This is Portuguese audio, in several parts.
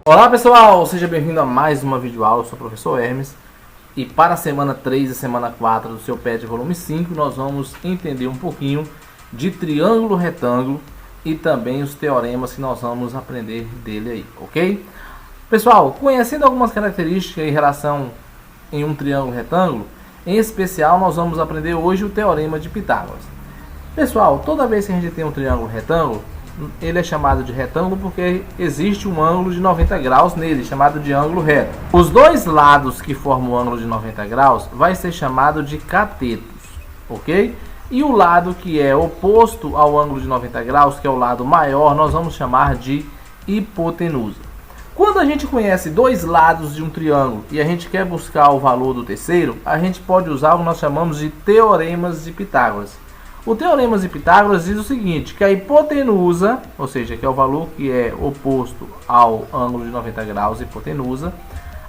Olá pessoal, seja bem-vindo a mais uma videoaula. Eu sou o professor Hermes e para a semana 3 e semana 4 do seu PET volume 5 nós vamos entender um pouquinho de triângulo retângulo e também os teoremas que nós vamos aprender dele aí, ok? Pessoal, conhecendo algumas características em relação em um triângulo retângulo, em especial nós vamos aprender hoje o teorema de Pitágoras. Pessoal, toda vez que a gente tem um triângulo retângulo, ele é chamado de retângulo porque existe um ângulo de 90 graus nele, chamado de ângulo reto. Os dois lados que formam o ângulo de 90 graus vai ser chamado de catetos, ok? E o lado que é oposto ao ângulo de 90 graus, que é o lado maior, nós vamos chamar de hipotenusa. Quando a gente conhece dois lados de um triângulo e a gente quer buscar o valor do terceiro, a gente pode usar o que nós chamamos de teoremas de Pitágoras. O teorema de Pitágoras diz o seguinte, que a hipotenusa, ou seja, que é o valor que é oposto ao ângulo de 90 graus, hipotenusa,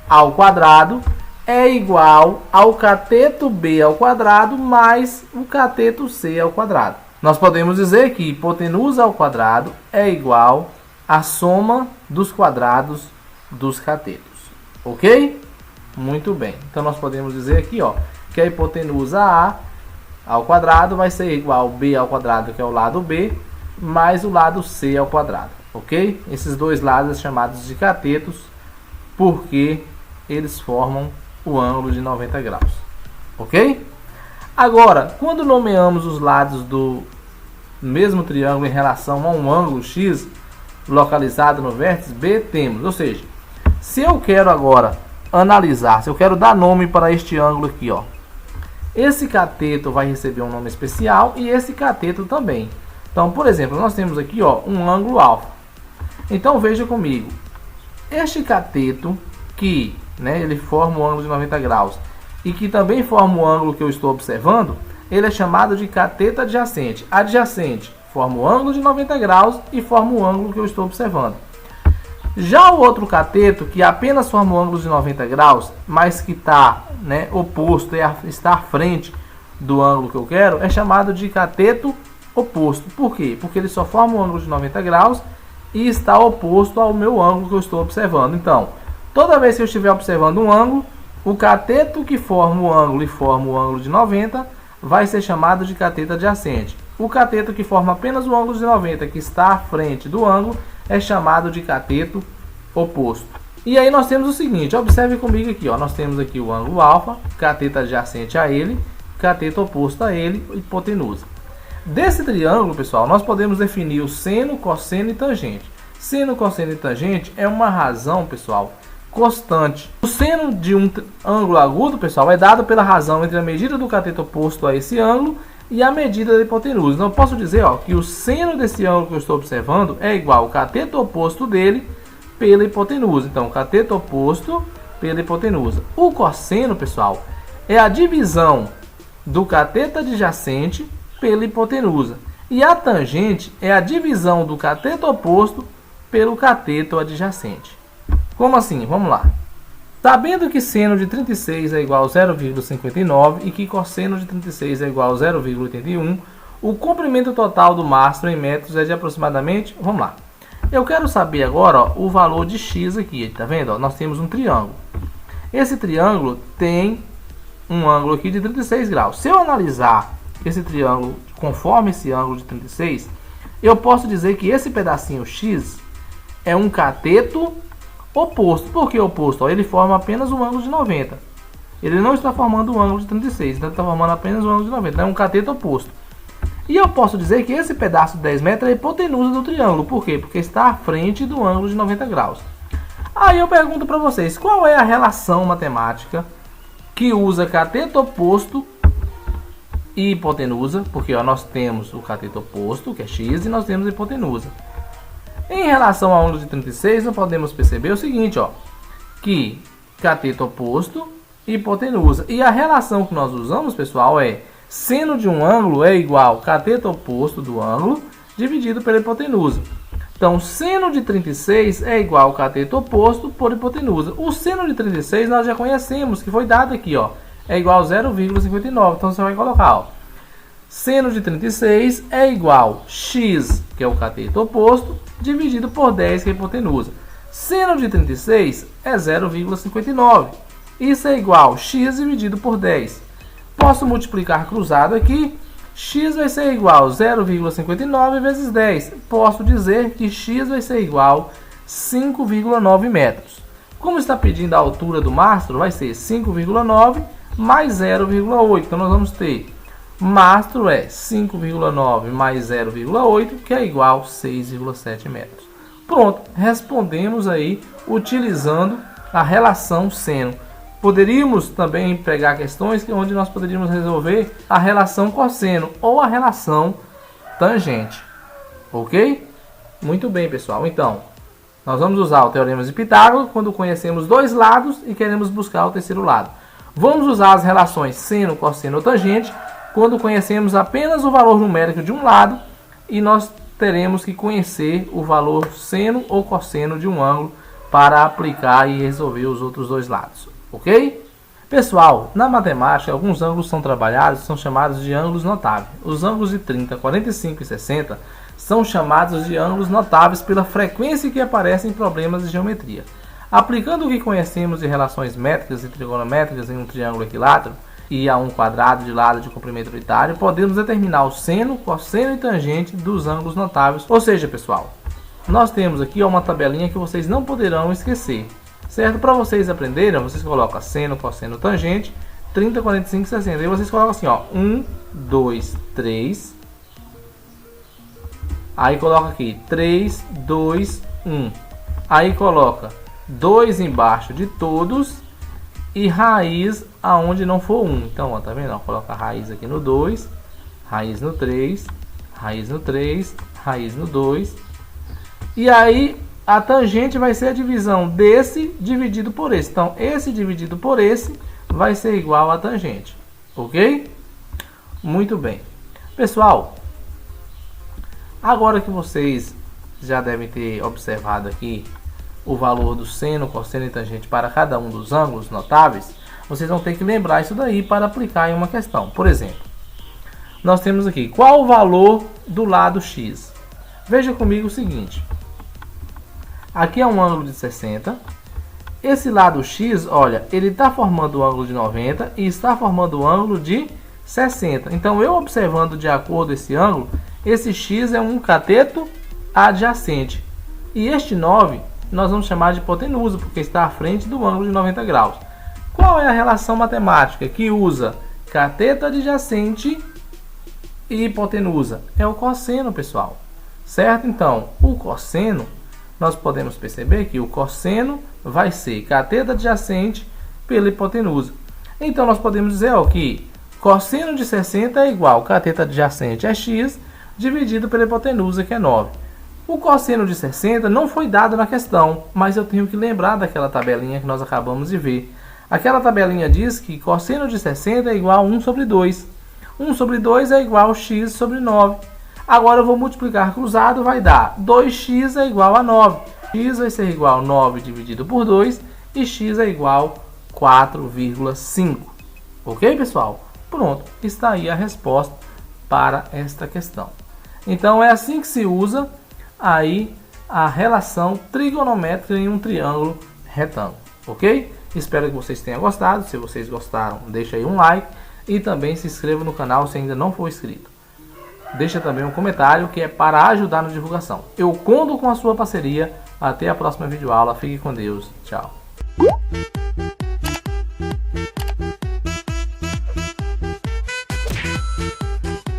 ao quadrado, é igual ao cateto B ao quadrado mais o cateto C ao quadrado. Nós podemos dizer que hipotenusa ao quadrado é igual à soma dos quadrados dos catetos. Ok? Muito bem. Então nós podemos dizer aqui, ó, que a hipotenusa A ao quadrado vai ser igual ao B ao quadrado, que é o lado B, mais o lado C ao quadrado, ok? Esses dois lados são chamados de catetos porque eles formam o ângulo de 90 graus, ok? Agora, quando nomeamos os lados do mesmo triângulo em relação a um ângulo X localizado no vértice B, temos, ou seja, se eu quero agora analisar, se eu quero dar nome para este ângulo aqui, ó, esse cateto vai receber um nome especial e esse cateto também. Então, por exemplo, nós temos aqui, ó, um ângulo alfa. Então, veja comigo. Este cateto que, né, ele forma o ângulo de 90 graus e que também forma o ângulo que eu estou observando, ele é chamado de cateto adjacente. Adjacente forma o ângulo de 90 graus e forma o ângulo que eu estou observando. Já o outro cateto, que apenas forma o ângulo de 90 graus, mas que está, né, oposto, está à frente do ângulo que eu quero, é chamado de cateto oposto. Por quê? Porque ele só forma um ângulo de 90 graus e está oposto ao meu ângulo que eu estou observando. Então, toda vez que eu estiver observando um ângulo, o cateto que forma o ângulo e forma o ângulo de 90 vai ser chamado de cateto adjacente. O cateto que forma apenas o ângulo de 90, que está à frente do ângulo, é chamado de cateto oposto. E aí nós temos o seguinte, observe comigo aqui, ó, nós temos aqui o ângulo alfa, cateto adjacente a ele, cateto oposto a ele, hipotenusa. Desse triângulo, pessoal, nós podemos definir o seno, cosseno e tangente. Seno, cosseno e tangente é uma razão, pessoal, constante. O seno de um ângulo agudo, pessoal, é dado pela razão entre a medida do cateto oposto a esse ângulo e a medida da hipotenusa. Então eu posso dizer, ó, que o seno desse ângulo que eu estou observando é igual ao cateto oposto dele pela hipotenusa. Então, cateto oposto pela hipotenusa. O cosseno, pessoal, é a divisão do cateto adjacente pela hipotenusa. E a tangente é a divisão do cateto oposto pelo cateto adjacente. Como assim? Vamos lá. Sabendo que seno de 36 é igual a 0,59 e que cosseno de 36 é igual a 0,81, o comprimento total do mastro em metros é de aproximadamente... Vamos lá. Eu quero saber agora, ó, o valor de x aqui. Tá vendo? Ó, nós temos um triângulo. Esse triângulo tem um ângulo aqui de 36 graus. Se eu analisar esse triângulo conforme esse ângulo de 36, eu posso dizer que esse pedacinho x é um cateto oposto. Por que oposto? Ó, ele forma apenas um ângulo de 90. Ele não está formando um ângulo de 36, então ele está formando apenas um ângulo de 90. Então é um cateto oposto. E eu posso dizer que esse pedaço de 10 metros é a hipotenusa do triângulo. Por quê? Porque está à frente do ângulo de 90 graus. Aí eu pergunto para vocês, qual é a relação matemática que usa cateto oposto e hipotenusa? Porque ó, nós temos o cateto oposto, que é x, e nós temos a hipotenusa. Em relação ao ângulo de 36, nós podemos perceber o seguinte, ó, que cateto oposto e hipotenusa. E a relação que nós usamos, pessoal, é seno de um ângulo é igual ao cateto oposto do ângulo dividido pela hipotenusa. Então, seno de 36 é igual ao cateto oposto por hipotenusa. O seno de 36 nós já conhecemos, que foi dado aqui, ó, é igual a 0,59. Então, você vai colocar, ó, seno de 36 é igual a x, que é o cateto oposto, dividido por 10, que é a hipotenusa. Seno de 36 é 0,59. Isso é igual a x dividido por 10. Posso multiplicar cruzado aqui. X vai ser igual a 0,59 vezes 10. Posso dizer que x vai ser igual a 5,9 metros. Como está pedindo a altura do mastro, vai ser 5,9 mais 0,8. Então, nós vamos ter mastro é 5,9 mais 0,8, que é igual a 6,7 metros. Pronto, respondemos aí utilizando a relação seno. Poderíamos também pegar questões onde nós poderíamos resolver a relação cosseno ou a relação tangente. Ok? Muito bem, pessoal. Então, nós vamos usar o teorema de Pitágoras quando conhecemos dois lados e queremos buscar o terceiro lado. Vamos usar as relações seno, cosseno ou tangente quando conhecemos apenas o valor numérico de um lado e nós teremos que conhecer o valor seno ou cosseno de um ângulo para aplicar e resolver os outros dois lados. Ok? Pessoal, na matemática, alguns ângulos são trabalhados e são chamados de ângulos notáveis. Os ângulos de 30, 45 e 60 são chamados de ângulos notáveis pela frequência que aparecem em problemas de geometria. Aplicando o que conhecemos de relações métricas e trigonométricas em um triângulo equilátero e a um quadrado de lado de comprimento unitário, podemos determinar o seno, cosseno e tangente dos ângulos notáveis. Ou seja, pessoal, nós temos aqui uma tabelinha que vocês não poderão esquecer. Certo? Para vocês aprenderem, vocês colocam seno, cosseno, tangente, 30, 45, 60. E vocês colocam assim, ó, 1, 2, 3. Aí coloca aqui 3, 2, 1. Aí coloca 2 embaixo de todos e raiz aonde não for 1. Então, ó, tá vendo? Ó, coloca a raiz aqui no 2, raiz no 3, raiz no 3, raiz no 2. E aí a tangente vai ser a divisão desse dividido por esse. Então, esse dividido por esse vai ser igual a tangente. Ok? Muito bem. Pessoal, agora que vocês já devem ter observado aqui o valor do seno, cosseno e tangente para cada um dos ângulos notáveis, vocês vão ter que lembrar isso daí para aplicar em uma questão. Por exemplo, nós temos aqui, qual o valor do lado x? Veja comigo o seguinte. Aqui é um ângulo de 60. Esse lado x, olha, ele está formando o ângulo de 90 e está formando o ângulo de 60. Então, eu observando de acordo esse ângulo, esse x é um cateto adjacente. E este 9, nós vamos chamar de hipotenusa, porque está à frente do ângulo de 90 graus. Qual é a relação matemática que usa cateto adjacente e hipotenusa? É o cosseno, pessoal. Certo? Então, o cosseno, nós podemos perceber que o cosseno vai ser cateto adjacente pela hipotenusa. Então, nós podemos dizer ó, que cosseno de 60 é igual a cateto adjacente é x, dividido pela hipotenusa, que é 9. O cosseno de 60 não foi dado na questão, mas eu tenho que lembrar daquela tabelinha que nós acabamos de ver. Aquela tabelinha diz que cosseno de 60 é igual a 1 sobre 2. 1 sobre 2 é igual a x sobre 9. Agora eu vou multiplicar cruzado, vai dar 2x é igual a 9. X vai ser igual a 9 dividido por 2 e x é igual a 4,5. Ok, pessoal? Pronto, está aí a resposta para esta questão. Então é assim que se usa aí a relação trigonométrica em um triângulo retângulo. Ok? Espero que vocês tenham gostado. Se vocês gostaram, deixa aí um like e também se inscreva no canal se ainda não for inscrito. Deixa também um comentário que é para ajudar na divulgação. Eu conto com a sua parceria. Até a próxima videoaula. Fique com Deus. Tchau.